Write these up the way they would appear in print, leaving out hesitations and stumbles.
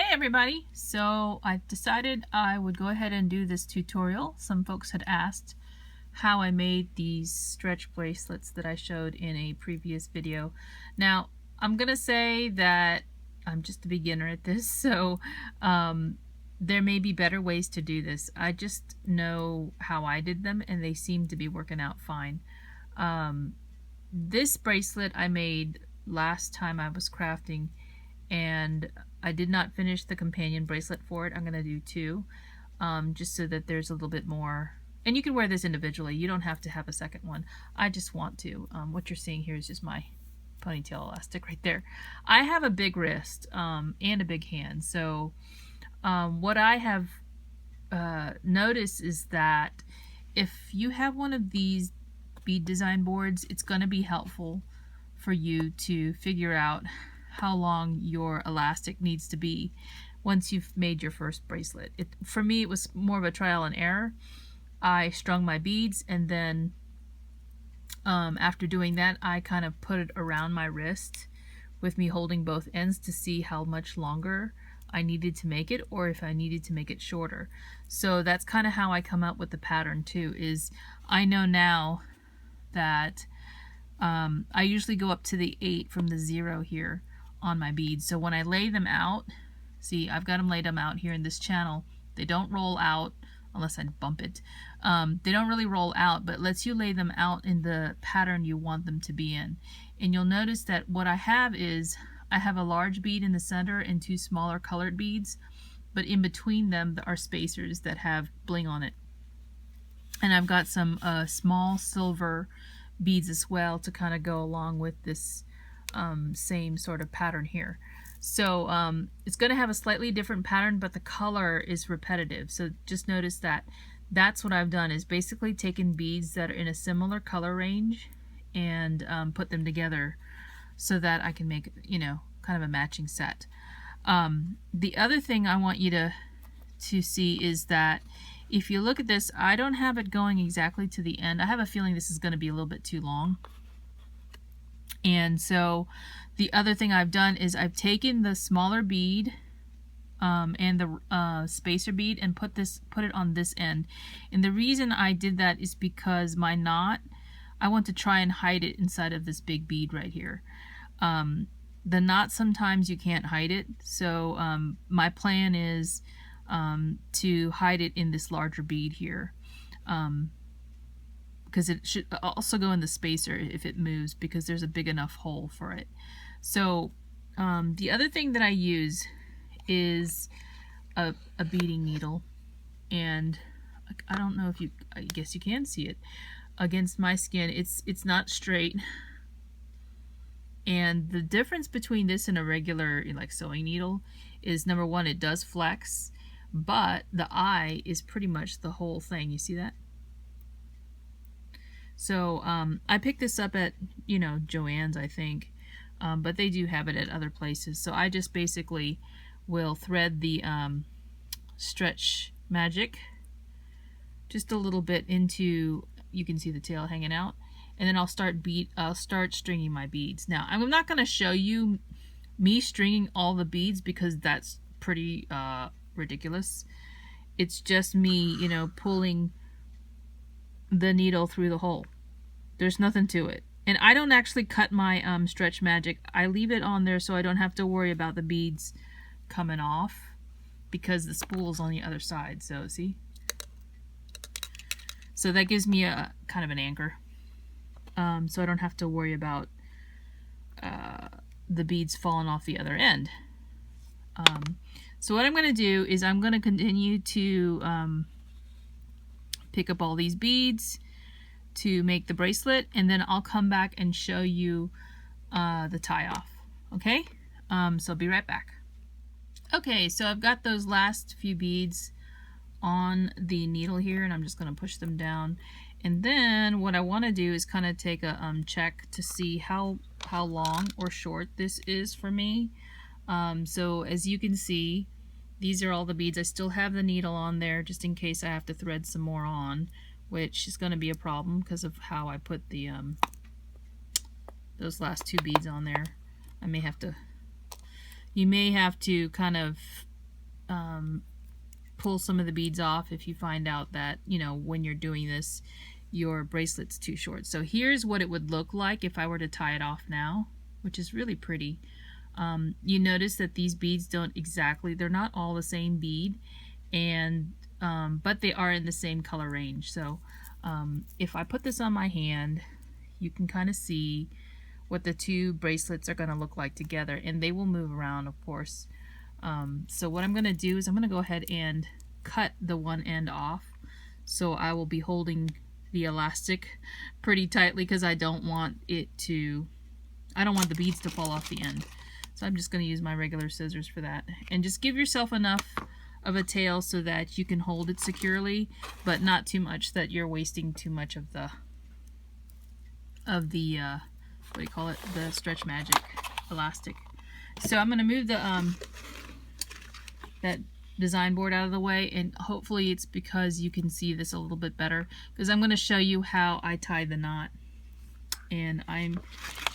Hey everybody! So I decided I would go ahead and do this tutorial. Some folks had asked how I made these stretch bracelets that I showed in a previous video. Now I'm gonna say that I'm just a beginner at this, so there may be better ways to do this. I just know how I did them and they seem to be working out fine. This bracelet I made last time I was crafting, and I did not finish the companion bracelet for it. I'm going to do two, just so that there's a little bit more. And you can wear this individually. You don't have to have a second one. I just want to. What you're seeing here is just my ponytail elastic right there. I have a big wrist and a big hand. So what I have noticed is that if you have one of these bead design boards, it's going to be helpful for you to figure out how long your elastic needs to be once you've made your first bracelet. For me, it was more of a trial and error. I strung my beads, and then after doing that, I kind of put it around my wrist with me holding both ends to see how much longer I needed to make it, or if I needed to make it shorter. So that's kind of how I come up with the pattern too, is I know now that I usually go up to the 8 from the 0 here on my beads. So when I lay them out, see, I've got them laid out here in this channel. They don't roll out unless I bump it. They don't really roll out, but it lets you lay them out in the pattern you want them to be in. And you'll notice that what I have is I have a large bead in the center and two smaller colored beads, but in between them are spacers that have bling on it. And I've got some small silver beads as well to kind of go along with this same sort of pattern here. So it's going to have a slightly different pattern, but the color is repetitive. So just notice that that's what I've done, is basically taken beads that are in a similar color range and put them together so that I can make, you know, kind of a matching set. The other thing I want you to see is that if you look at this, I don't have it going exactly to the end. I have a feeling this is going to be a little bit too long. And so the other thing I've done is I've taken the smaller bead and the spacer bead and put it on this end. And the reason I did that is because my knot, I want to try and hide it inside of this big bead right here. The knot, sometimes you can't hide it. So my plan is to hide it in this larger bead here, because it should also go in the spacer if it moves, because there's a big enough hole for it. So the other thing that I use is a beading needle, and I don't know if you, I guess you can see it against my skin. It's not straight, and the difference between this and a regular like sewing needle is, number one, it does flex, but the eye is pretty much the whole thing. You see that? So I picked this up at, you know, Joann's, I think, but they do have it at other places. So I just basically will thread the stretch magic just a little bit into, you can see the tail hanging out, and then I'll start stringing my beads. Now I'm not going to show you me stringing all the beads because that's pretty ridiculous. It's just me, you know, pulling the needle through the hole. There's nothing to it. And I don't actually cut my stretch magic. I leave it on there so I don't have to worry about the beads coming off, because the spool's on the other side. So see? So that gives me a kind of an anchor. So I don't have to worry about the beads falling off the other end. So what I'm going to do is I'm going to continue to pick up all these beads to make the bracelet, and then I'll come back and show you the tie-off. Okay? So I'll be right back. Okay, so I've got those last few beads on the needle here, and I'm just going to push them down. And then what I want to do is kind of take a check to see how long or short this is for me. So as you can see, these are all the beads. I still have the needle on there just in case I have to thread some more on, which is going to be a problem because of how I put the those last two beads on there. I may have to, you may have to kind of pull some of the beads off if you find out that, you know, when you're doing this, your bracelet's too short. So here's what it would look like if I were to tie it off now, which is really pretty. You notice that these beads don't exactly, they're not all the same bead, and but they are in the same color range. So if I put this on my hand, you can kind of see what the two bracelets are going to look like together, and they will move around, of course. So what I'm going to do is I'm going to go ahead and cut the one end off. So I will be holding the elastic pretty tightly because I don't want the beads to fall off the end. So I'm just going to use my regular scissors for that. And just give yourself enough of a tail so that you can hold it securely, but not too much that you're wasting too much of the what do you call it, the Stretch Magic elastic. So I'm going to move the that design board out of the way, and hopefully it's because you can see this a little bit better, because I'm going to show you how I tie the knot. And I'm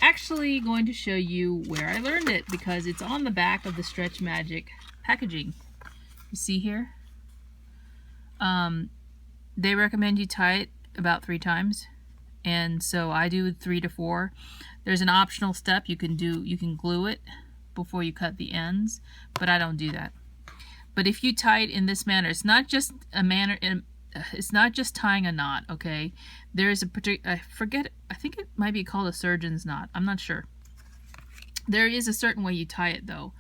actually going to show you where I learned it, because it's on the back of the Stretch Magic packaging. You see here? They recommend you tie it about 3 times, and so I do 3 to 4. There's an optional step you can do. You can glue it before you cut the ends, but I don't do that. But if you tie it in this manner, it's not just a manner. It's not just tying a knot, okay? There is a particular, I think it might be called a surgeon's knot. I'm not sure. There is a certain way you tie it though.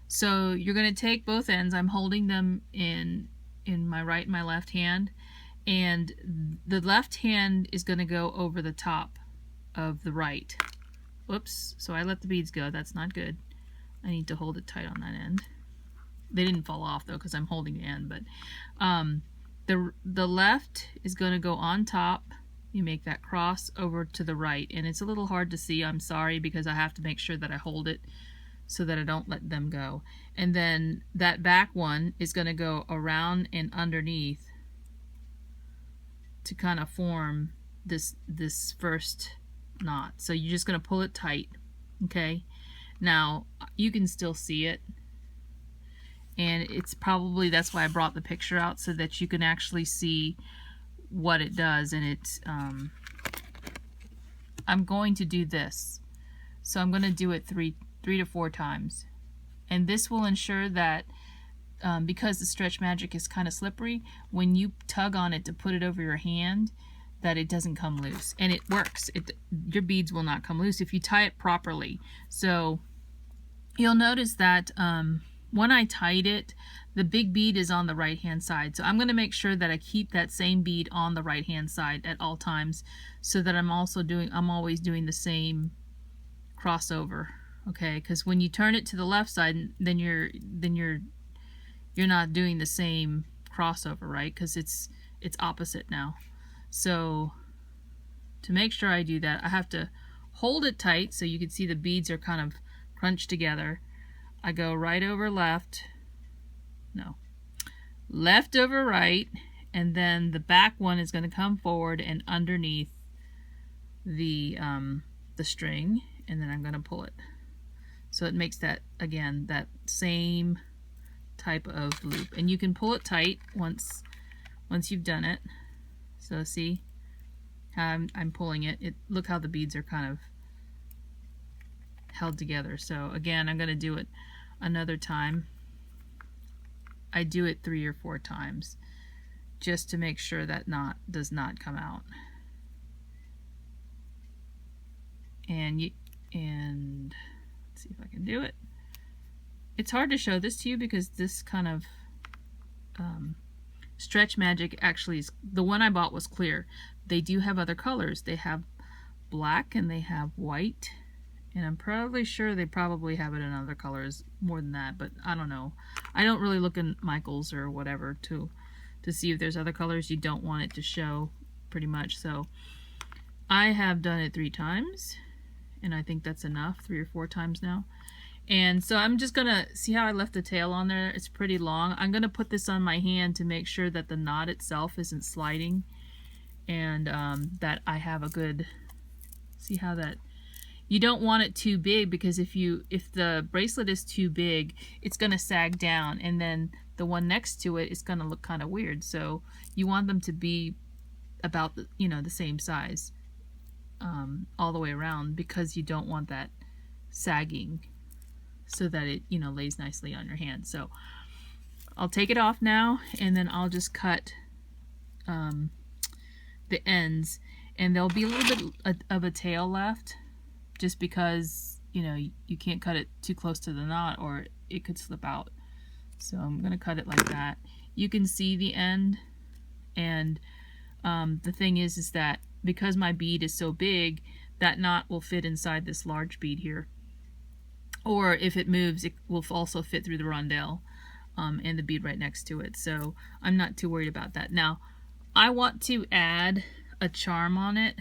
So you're going to take both ends. I'm holding them in my right and my left hand, and the left hand is going to go over the top of the right. Whoops, so I let the beads go. That's not good. I need to hold it tight on that end. They didn't fall off though because I'm holding the end, but the left is going to go on top. You make that cross over to the right, and it's a little hard to see, I'm sorry, because I have to make sure that I hold it so that I don't let them go. And then that back one is going to go around and underneath to kind of form this first knot. So you're just going to pull it tight, okay? Now you can still see it, and it's probably, that's why I brought the picture out, so that you can actually see what it does. And it's I'm going to do this, so I'm going to do it three to 4 times, and this will ensure that because the Stretch Magic is kind of slippery, when you tug on it to put it over your hand, that it doesn't come loose. And it works. Your beads will not come loose if you tie it properly. So you'll notice that when I tied it, the big bead is on the right hand side. So I'm going to make sure that I keep that same bead on the right hand side at all times, so that I'm always doing the same crossover, okay? Because when you turn it to the left side, then you're not doing the same crossover, right? Because it's opposite now. So to make sure I do that, I have to hold it tight so you can see the beads are kind of crunched together. I go right over left, left over right, and then the back one is going to come forward and underneath the string, and then I'm going to pull it. So it makes that, again, that same type of loop, and you can pull it tight once you've done it. So see how I'm pulling it. Look how the beads are kind of held together. So again, I'm going to do it another time. I do it 3 or 4 times just to make sure that knot does not come out. And let's see if I can do it. It's hard to show this to you because this kind of Stretch Magic actually is, the one I bought was clear. They do have other colors. They have black and they have white, and I'm probably sure they probably have it in other colors more than that, but I don't know. I don't really look in Michaels or whatever to see if there's other colors. You don't want it to show, pretty much. So I have done it 3 times, and I think that's enough, 3 or 4 times now. And so I'm just gonna see how I left the tail on there. It's pretty long. I'm gonna put this on my hand to make sure that the knot itself isn't sliding, and that I have a good, see how that, you don't want it too big, because if the bracelet is too big, it's gonna sag down, and then the one next to it is going to look kind of weird. So you want them to be about the, the same size all the way around, because you don't want that sagging, so that it lays nicely on your hand. So I'll take it off now, and then I'll just cut the ends, and there'll be a little bit of a tail left, just because you can't cut it too close to the knot or it could slip out. So I'm gonna cut it like that. You can see the end, and the thing is that because my bead is so big, that knot will fit inside this large bead here. Or if it moves, it will also fit through the rondelle and the bead right next to it. So I'm not too worried about that. Now, I want to add a charm on it.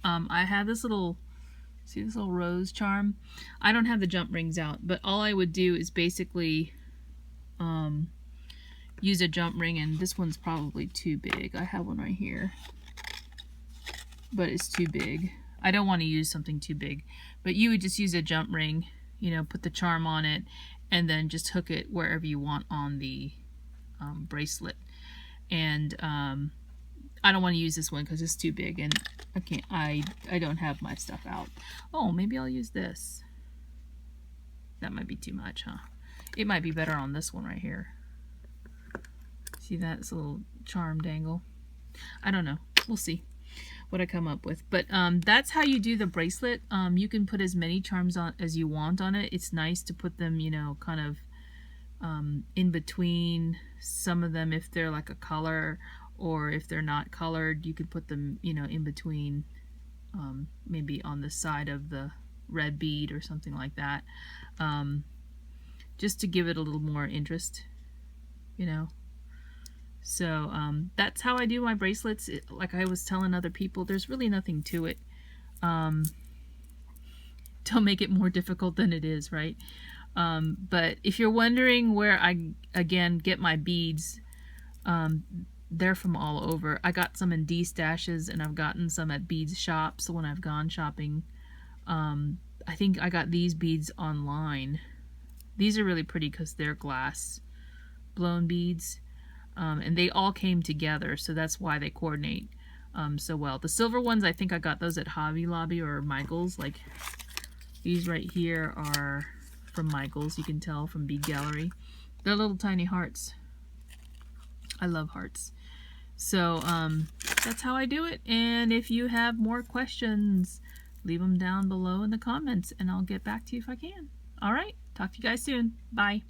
I have this little, see this little rose charm? I don't have the jump rings out, but all I would do is basically use a jump ring, and this one's probably too big. I have one right here, but it's too big. I don't want to use something too big, but you would just use a jump ring, put the charm on it, and then just hook it wherever you want on the bracelet. And I don't want to use this one because it's too big, and I don't have my stuff out. Oh, maybe I'll use this. That might be too much, huh? It might be better on this one right here. See that? It's a little charm dangle. I don't know. We'll see what I come up with. But that's how you do the bracelet. You can put as many charms on as you want on it. It's nice to put them, kind of in between some of them if they're like a color, or if they're not colored, you could put them, in between, maybe on the side of the red bead or something like that, just to give it a little more interest, So that's how I do my bracelets. Like I was telling other people, there's really nothing to it. Don't make it more difficult than it is, right? But if you're wondering where I, again, get my beads, they're from all over. I got some in D-stashes, and I've gotten some at beads shops when I've gone shopping. I think I got these beads online. These are really pretty because they're glass blown beads. And they all came together, so that's why they coordinate so well. The silver ones, I think I got those at Hobby Lobby or Michael's. Like these right here are from Michael's, you can tell from Bead Gallery. They're little tiny hearts. I love hearts. So that's how I do it. And if you have more questions, leave them down below in the comments, and I'll get back to you if I can. All right, talk to you guys soon. Bye.